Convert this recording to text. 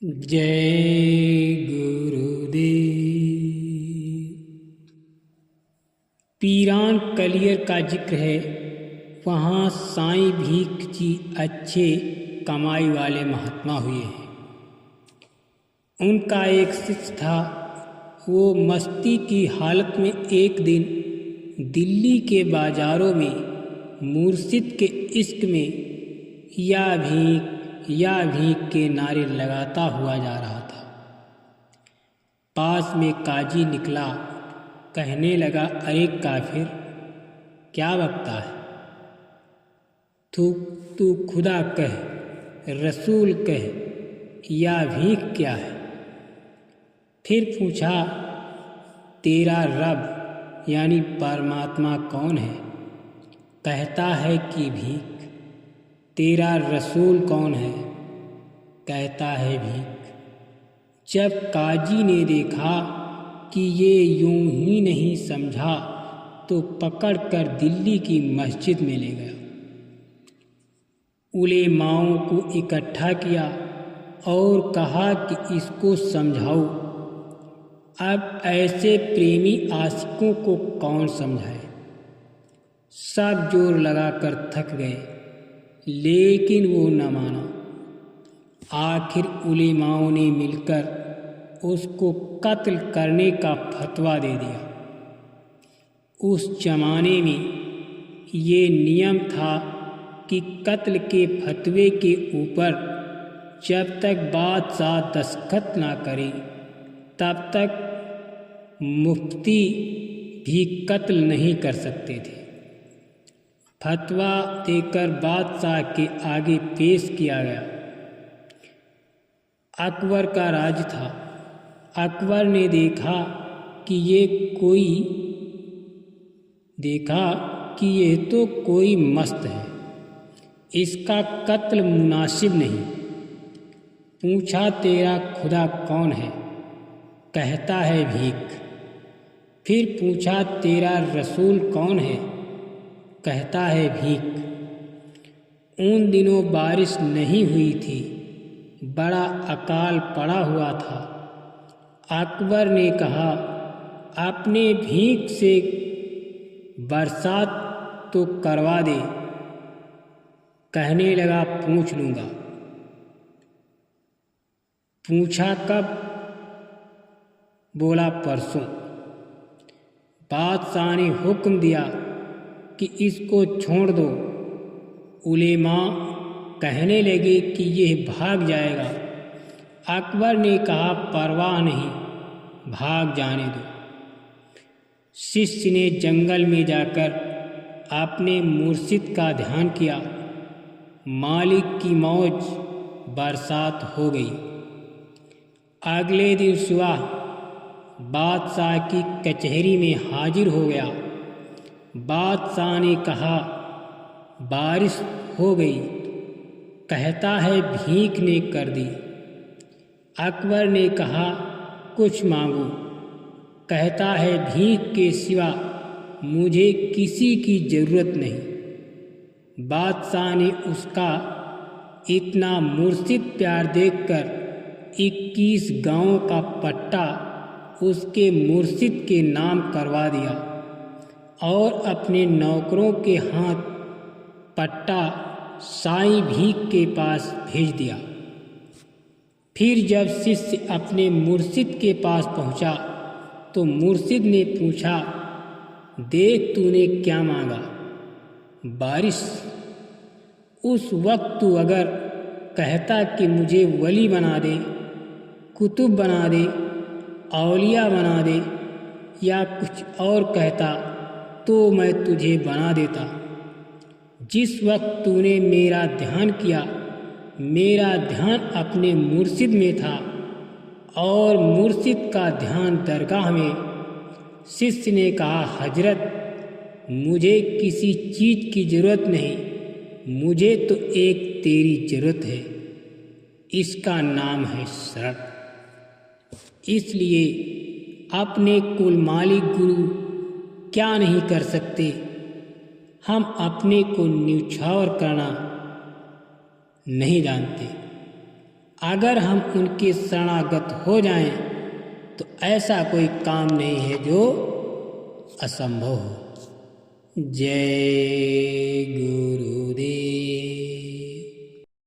जय गुरुदेव। पीरान कलियर का जिक्र है। वहाँ साईं भीख जी अच्छे कमाई वाले महात्मा हुए हैं। उनका एक शिष्य था। वो मस्ती की हालत में एक दिन दिल्ली के बाजारों में मुर्शिद के इश्क में या भीख के नारे लगाता हुआ जा रहा था। पास में काजी निकला, कहने लगा, अरे काफिर, क्या बकता है? तू खुदा कह, रसूल कह, या भीख क्या है? फिर पूछा, तेरा रब यानी परमात्मा कौन है? कहता है कि भीख। तेरा रसूल कौन है? कहता है भीख। जब काजी ने देखा कि ये यूं ही नहीं समझा तो पकड़कर दिल्ली की मस्जिद में ले गया। उलेमाओं को इकट्ठा किया और कहा कि इसको समझाओ। अब ऐसे प्रेमी आशिकों को कौन समझाए? सब जोर लगाकर थक गए, लेकिन वो न माना। आखिर उलेमाओं ने मिलकर उसको कत्ल करने का फतवा दे दिया। उस जमाने में ये नियम था कि कत्ल के फतवे के ऊपर जब तक बादशाह दस्तखत ना करे तब तक मुफ्ती भी कत्ल नहीं कर सकते थे। फतवा देकर बादशाह के आगे पेश किया गया। अकबर का राज था। अकबर ने देखा कि ये तो कोई मस्त है, इसका कत्ल मुनासिब नहीं। पूछा, तेरा खुदा कौन है? कहता है भीख। फिर पूछा, तेरा रसूल कौन है? कहता है भीख। उन दिनों बारिश नहीं हुई थी, बड़ा अकाल पड़ा हुआ था। अकबर ने कहा, अपने भीख से बरसात तो करवा दे। कहने लगा, पूछ लूँगा। पूछा, कब? बोला, परसों। बादशाह ने हुक्म दिया कि इसको छोड़ दो। उलेमा कहने लगे कि यह भाग जाएगा। अकबर ने कहा, परवाह नहीं, भाग जाने दो। शिष्य ने जंगल में जाकर अपने मुर्शिद का ध्यान किया। मालिक की मौज, बरसात हो गई। अगले दिन सुबह बादशाह की कचहरी में हाजिर हो गया। बादशाह ने कहा, बारिश हो गई। कहता है भीख ने कर दी। अकबर ने कहा, कुछ मांगो। कहता है, भीख के सिवा मुझे किसी की जरूरत नहीं। बादशाह ने उसका इतना मुर्शिद प्यार देखकर 21 गांवों का पट्टा उसके मुर्शिद के नाम करवा दिया और अपने नौकरों के हाथ पट्टा साईं भीख के पास भेज दिया। फिर जब शिष्य अपने मुर्शिद के पास पहुंचा तो मुर्शिद ने पूछा, देख तूने क्या मांगा? बारिश। उस वक्त तू अगर कहता कि मुझे वली बना दे, कुतुब बना दे, औलिया बना दे, या कुछ और कहता तो मैं तुझे बना देता। जिस वक्त तूने मेरा ध्यान किया, मेरा ध्यान अपने मुर्शिद में था और मुर्शिद का ध्यान दरगाह में। शिष्य ने कहा, हजरत, मुझे किसी चीज़ की जरूरत नहीं, मुझे तो एक तेरी जरूरत है, इसका नाम है शरण। इसलिए अपने कुल मालिक गुरु क्या नहीं कर सकते, हम अपने को न्यौछावर करना नहीं जानते। अगर हम उनके शरणागत हो जाएं तो ऐसा कोई काम नहीं है जो असंभव हो। जय